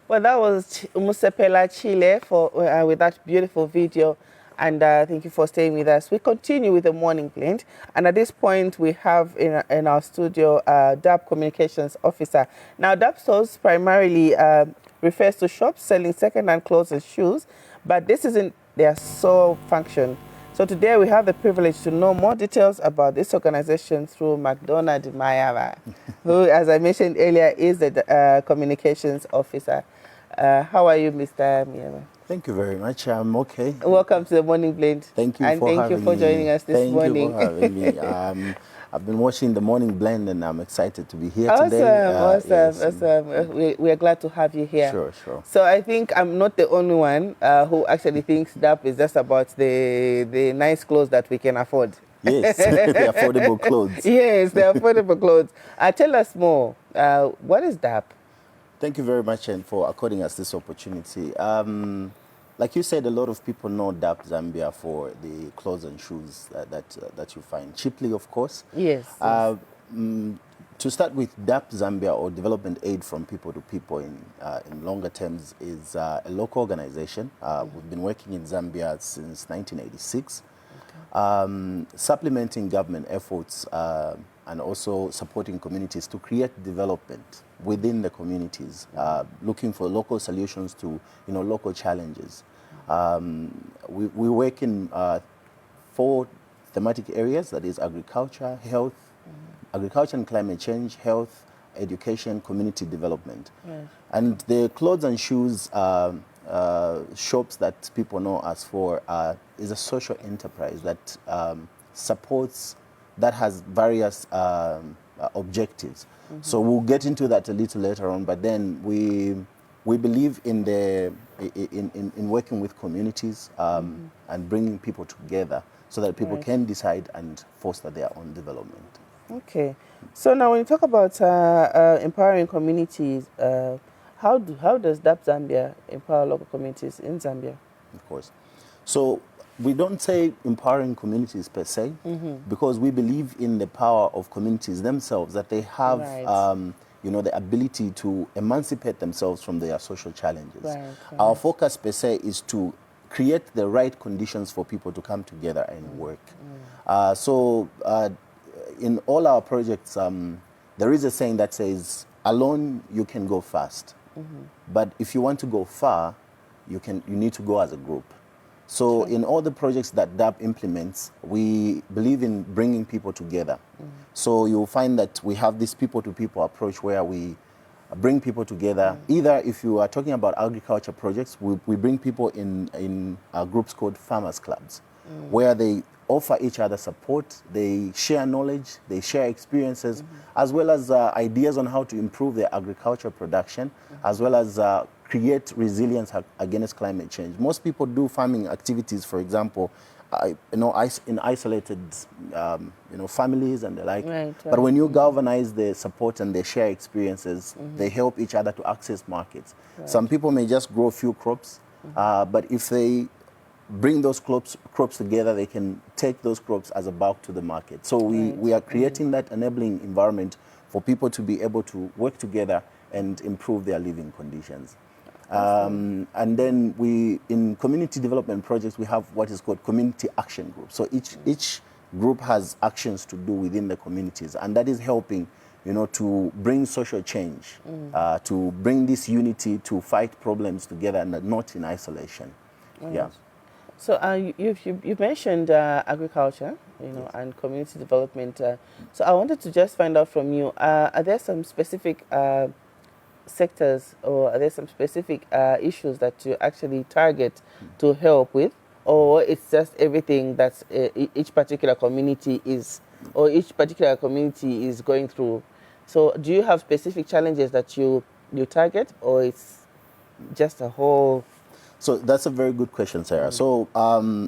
Well, that was Musepela Chile with that beautiful video. And thank you for staying with us. We continue with the morning blend. And at this point, we have in our studio DAPP Communications Officer. Now, DAPP stores primarily refers to shops selling second-hand clothes and shoes, but this isn't their sole function. So today we have the privilege to know more details about this organization through MacDonald Mayaba, who, as I mentioned earlier, is the Communications Officer. How are you, Mr. Mayaba? Thank you very much. I'm okay. Welcome to the Morning Blend. Thank you and for thank you for joining us this morning. Thank you for having me. I've been watching the Morning Blend and I'm excited to be here Awesome, today. awesome. We are glad to have you here. Sure, sure. So I think I'm not the only one who actually thinks DAPP is just about the nice clothes that we can afford. Yes, the affordable clothes. Yes, the affordable clothes. Tell us more. What is DAPP? Thank you very much and for according us this opportunity. Like you said, a lot of people know DAPP Zambia for the clothes and shoes that you find cheaply, of course. Yes. To start with, DAPP Zambia, or Development Aid from People to People in longer terms, is a local organization. We've been working in Zambia since 1986, supplementing government efforts and also supporting communities to create development within the communities, looking for local solutions to local challenges. We work in 4 thematic areas, that is agriculture, health, agriculture and climate change, health, education, community development. Yes. And the clothes and shoes shops that people know us for is a social enterprise that supports, that has various objectives. Mm-hmm. So we'll get into that a little later on, but then we believe in working with communities and bringing people together so that people can decide and foster their own development. Okay. So now when you talk about empowering communities, how does DAPP Zambia empower local communities in Zambia? Of course. So we don't say empowering communities per se, because we believe in the power of communities themselves, that they have the ability to emancipate themselves from their social challenges. Right. Our focus per se is to create the right conditions for people to come together and work. In all our projects, there is a saying that says, alone you can go fast, but if you want to go far, you need to go as a group. So in all the projects that DAPP implements, we believe in bringing people together. So you'll find that we have this people-to-people approach where we bring people together. Either if you are talking about agriculture projects, we bring people in groups called farmers clubs, where they offer each other support, they share knowledge, they share experiences, as well as ideas on how to improve their agriculture production, as well as create resilience against climate change. Most people do farming activities, for example, in isolated families and the like. Right. But when you galvanize the support and they share experiences, they help each other to access markets. Right. Some people may just grow a few crops, but if they bring those crops together, they can take those crops as a bulk to the market. So we are creating that enabling environment for people to be able to work together and improve their living conditions. And then in community development projects, we have what is called community action groups. So each group has actions to do within the communities, and that is helping, to bring social change, to bring this unity, to fight problems together and not in isolation. Yeah. So you mentioned agriculture, and community development. So I wanted to just find out from you, are there some specific sectors, or are there some specific issues that you actually target to help with, or it's just everything that each particular community is going through? So do you have specific challenges that you target, or it's just a whole? So that's a very good question, Sarah. So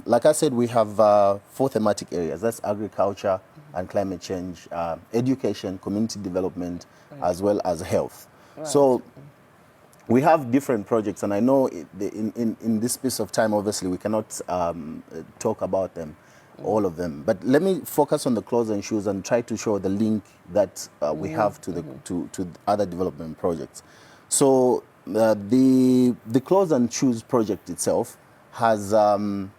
like I said, we have 4 thematic areas. That's agriculture and climate change, education, community development, as well as health. Right. So we have different projects, and I know in this piece of time, obviously, we cannot talk about them, all of them. But let me focus on the clothes and shoes and try to show the link that we have to other development projects. So the clothes and shoes project itself has 3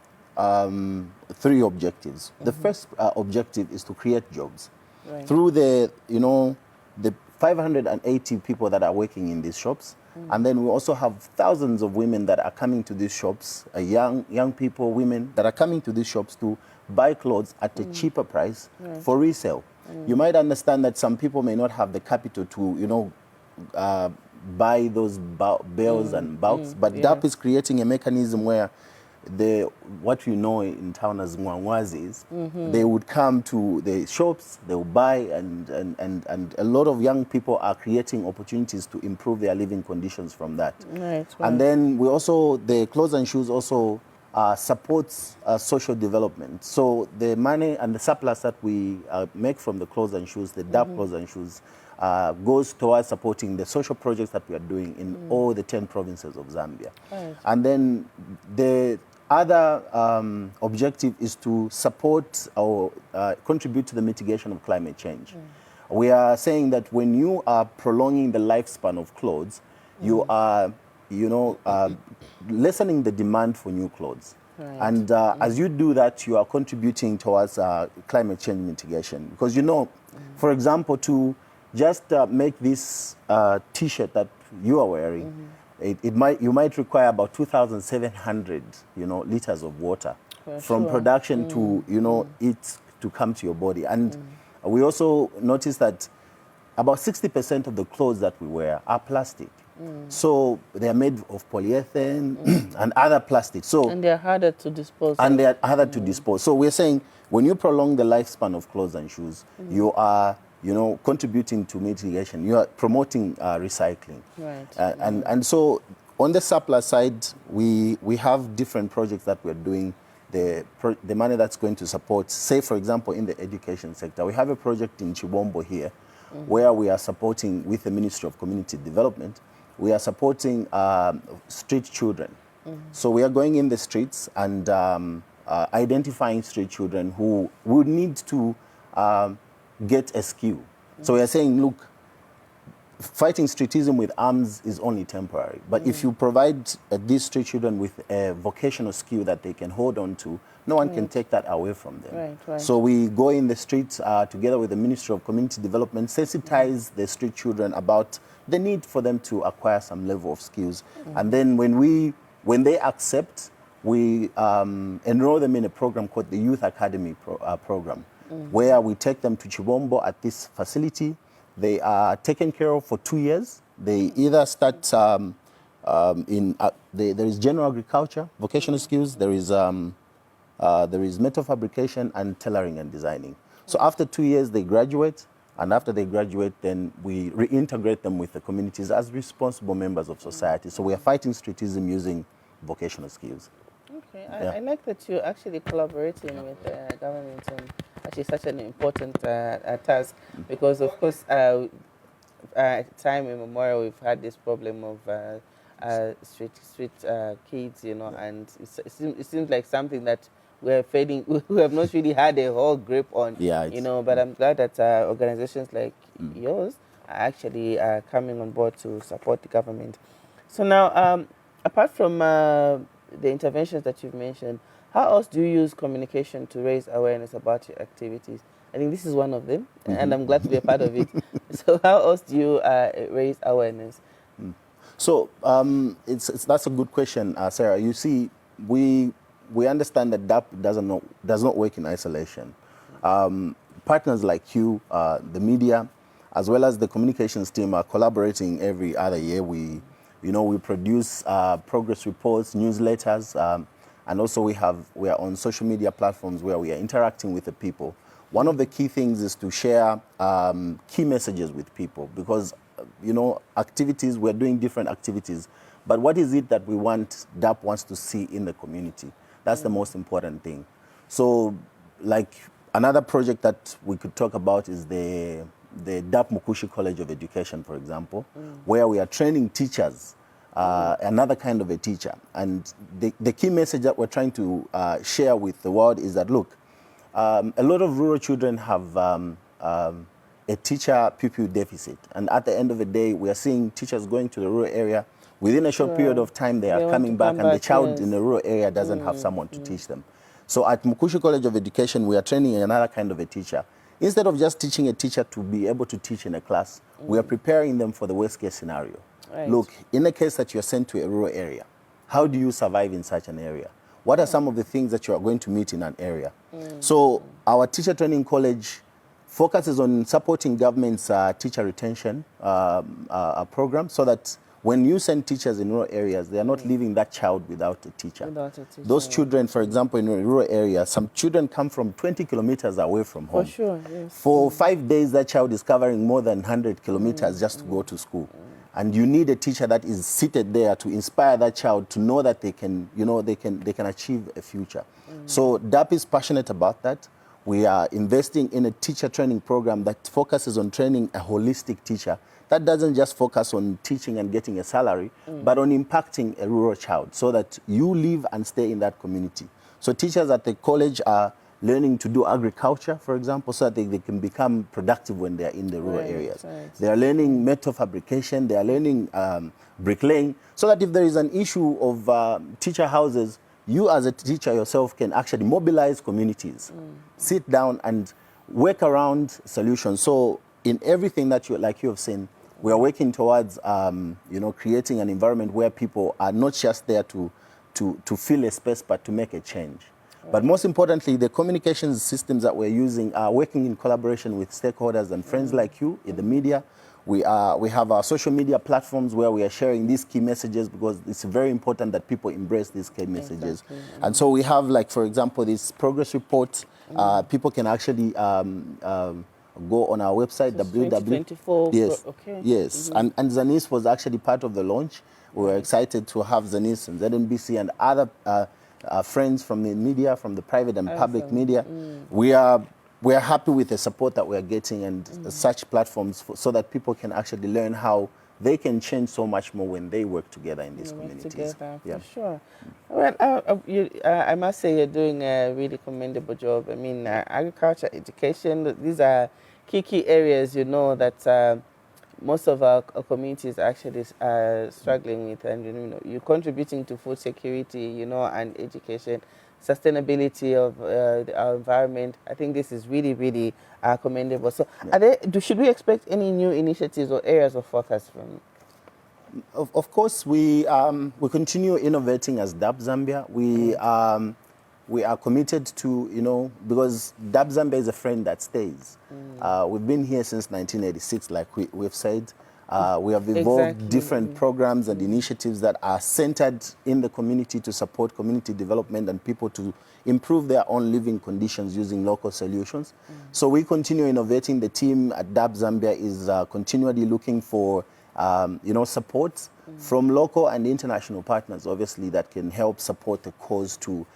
objectives. The first objective is to create jobs. Right. Through the 580 people that are working in these shops, and then we also have thousands of women that are coming to these shops, young people, women that are coming to these shops to buy clothes at a cheaper price for resale. You might understand that some people may not have the capital to, buy those bales and bulks, but DAPP is creating a mechanism where what we know in town as mwangwazis, they would come to the shops, they will buy, and a lot of young people are creating opportunities to improve their living conditions from that. Right. And then we also, the clothes and shoes also supports social development. So the money and the surplus that we make from the clothes and shoes, the DAPP clothes and shoes, goes towards supporting the social projects that we are doing in all the 10 provinces of Zambia. Right. And then the other objective is to support or contribute to the mitigation of climate change. We are saying that when you are prolonging the lifespan of clothes, you are, lessening the demand for new clothes. Right. And as you do that, you are contributing towards climate change mitigation. Because, for example, to just make this T-shirt that you are wearing, you might require about 2,700, liters of water from production to, it to come to your body. And we also noticed that about 60% of the clothes that we wear are plastic. So they are made of polyethylene and other plastics. And they're harder to dispose. They're harder to dispose. So we're saying when you prolong the lifespan of clothes and shoes, you are contributing to mitigation. You are promoting recycling. Right. And so on the surplus side, we have different projects that we're doing. The money that's going to support, say, for example, in the education sector. We have a project in Chibombo here where we are supporting with the Ministry of Community Development. We are supporting street children. So we are going in the streets and identifying street children who would need to get a skill. So we are saying, look, fighting streetism with arms is only temporary. But if you provide these street children with a vocational skill that they can hold on to, no one can take that away from them. Right. So we go in the streets together with the Ministry of Community Development, sensitize the street children about the need for them to acquire some level of skills. And then when they accept, we enroll them in a program called the Youth Academy program, where we take them to Chibombo at this facility. They are taken care of for 2 years. They either start there is general agriculture, vocational skills. There is metal fabrication and tailoring and designing. So after 2 years, they graduate. And after they graduate, then we reintegrate them with the communities as responsible members of society. So we are fighting streetism using vocational skills. Okay, I like that you're actually collaborating with the government on actually such an important task, because of course time immemorial we've had this problem of street kids, and it seems like something that we're fading, we have not really had a whole grip on, but I'm glad that organizations like yours are actually coming on board to support the government. So now, apart from the interventions that you've mentioned, how else do you use communication to raise awareness about your activities? I think this is one of them, and I'm glad to be a part of it. So how else do you raise awareness? So that's a good question, Sarah. You see, we understand that DAPP does not work in isolation. Partners like you, the media, as well as the communications team are collaborating every other year. We produce progress reports, newsletters, and also we are on social media platforms where we are interacting with the people. One of the key things is to share key messages with people, because activities, we're doing different activities, but what is it that DAPP wants to see in the community? That's the most important thing. So, like, another project that we could talk about is the DAPP Mukushi College of Education, for example, where we are training teachers, another kind of a teacher. And the key message that we're trying to share with the world is that, look, a lot of rural children have a teacher pupil deficit. And at the end of the day, we are seeing teachers going to the rural area Within a short period of time, they are coming back, and the child in a rural area doesn't have someone to teach them. So at Mukushu College of Education, we are training another kind of a teacher. Instead of just teaching a teacher to be able to teach in a class, we are preparing them for the worst case scenario. Right. Look, in the case that you're sent to a rural area, how do you survive in such an area? What are some of the things that you are going to meet in an area? So our teacher training college focuses on supporting government's teacher retention program, so that when you send teachers in rural areas, they are not leaving that child without a teacher. Those children, for example, in a rural area, some children come from 20 kilometers away from home. For sure, yes. For 5 days, that child is covering more than 100 kilometers just to go to school. And you need a teacher that is seated there to inspire that child to know that they can, they can achieve a future. So DAPP is passionate about that. We are investing in a teacher training program that focuses on training a holistic teacher that doesn't just focus on teaching and getting a salary, but on impacting a rural child so that you live and stay in that community. So teachers at the college are learning to do agriculture, for example, so that they can become productive when they are in the rural areas. Right. They are learning metal fabrication, they are learning bricklaying, so that if there is an issue of teacher houses, you as a teacher yourself can actually mobilize communities, sit down and work around solutions. So in everything that you have seen, we are working towards creating an environment where people are not just there to fill a space, but to make a change. But most importantly, the communications systems that we're using are working in collaboration with stakeholders and friends like you in the media. We have our social media platforms where we are sharing these key messages, because it's very important that people embrace these key messages. Exactly. And so we have, like, for example, this progress report. People can actually go on our website, www. Yes, okay. Yes. And ZANIS was actually part of the launch. We were excited to have ZANIS and ZNBC and other friends from the media, from the private and public media. We are happy with the support that we are getting, and such platforms so that people can actually learn how they can change so much more when they work together in these communities. For sure. Well, I must say you're doing a really commendable job. I mean, agriculture, education, these are key areas, that most of our communities actually struggling with, and you're contributing to food security, and education, sustainability of our environment. I think this is really commendable. So, should we expect any new initiatives or areas of focus from? Of course, we continue innovating as DAPP Zambia. We are committed to, because DAPP Zambia is a friend that stays. We've been here since 1986, like we've said. We have evolved different programs and initiatives that are centered in the community to support community development and people to improve their own living conditions using local solutions. So we continue innovating. The team at DAPP Zambia is continually looking for support from local and international partners, obviously, that can help support the cause to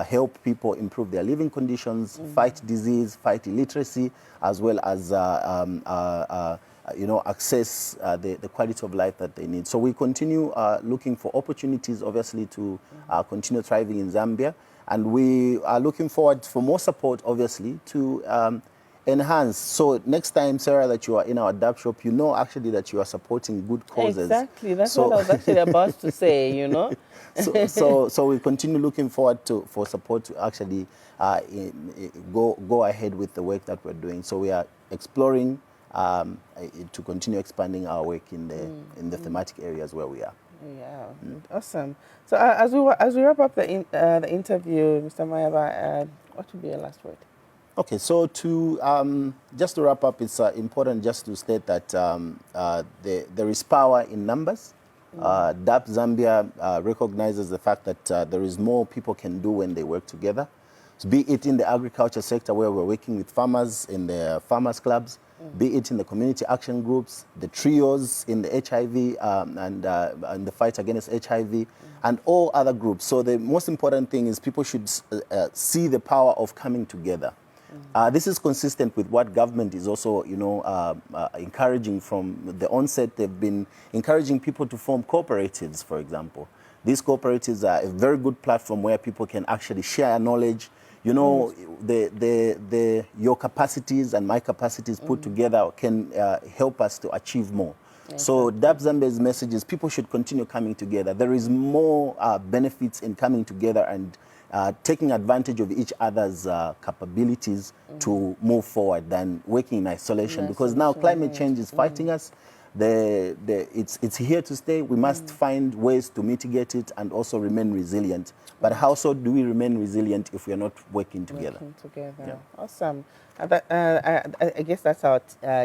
help people improve their living conditions, fight disease, fight illiteracy, as well as access the quality of life that they need. So we continue looking for opportunities, obviously, to continue thriving in Zambia. And we are looking forward for more support, obviously, to enhance. So next time, Sarah, that you are in our DAPP shop, actually that you are supporting good causes. Exactly. That's what I was actually about to say, So we continue looking forward for support to actually go ahead with the work that we're doing. So we are exploring to continue expanding our work in the thematic areas where we are. Yeah, awesome. So as we wrap up the interview, Mr. Mayaba, what would be your last word? Okay, so just to wrap up, it's important just to state that there is power in numbers. DAPP Zambia recognizes the fact that there is more people can do when they work together. So be it in the agriculture sector, where we're working with farmers in the farmers clubs, be it in the community action groups, the trios in the HIV and the fight against HIV, and all other groups. So the most important thing is people should see the power of coming together. This is consistent with what government is also, encouraging from the onset. They've been encouraging people to form cooperatives, for example. These cooperatives are a very good platform where people can actually share knowledge. Your capacities and my capacities put together can help us to achieve more. So DAPP Zambia's message is people should continue coming together. There is more benefits in coming together and taking advantage of each other's capabilities to move forward than working in isolation. Because now climate change is fighting us. It's here to stay. We must find ways to mitigate it and also remain resilient. But how so do we remain resilient if we are not working together? Awesome. I guess that's our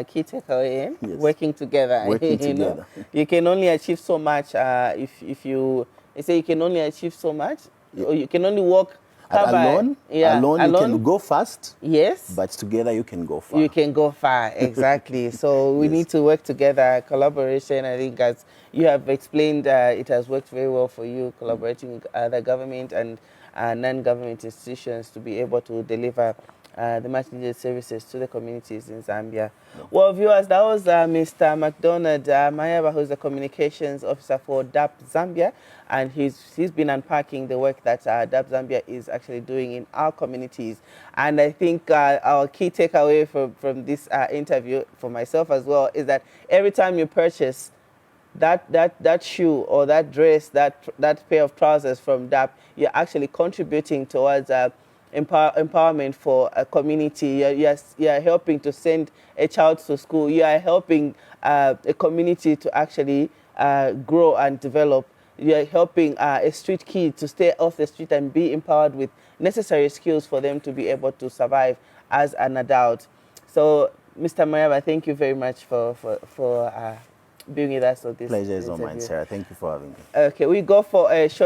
key takeaway, Yes. working together. Working you know? together. You can only achieve so much if you say you can only achieve so much, or you can only walk Alone, alone you can go fast. Yes. But together you can go far. You can go far, exactly. So we need to work together. Collaboration, I think, as you have explained, it has worked very well for you, collaborating with other government and non-government institutions to be able to deliver the much needed services to the communities in Zambia. Well, viewers, that was Mr. MacDonald Mayaba, who's the Communications Officer for DAPP Zambia, and he's been unpacking the work that DAPP Zambia is actually doing in our communities. And I think our key takeaway from this interview, for myself as well, is that every time you purchase that shoe or that dress, that pair of trousers from DAPP, you're actually contributing towards empowerment for a community. You're helping to send a child to school. You are helping a community to actually grow and develop. You are helping a street kid to stay off the street and be empowered with necessary skills for them to be able to survive as an adult. So, Mr. Mayaba, thank you very much for being with us on this. Pleasure is all mine, Sarah. Thank you for having me. Okay, we go for a short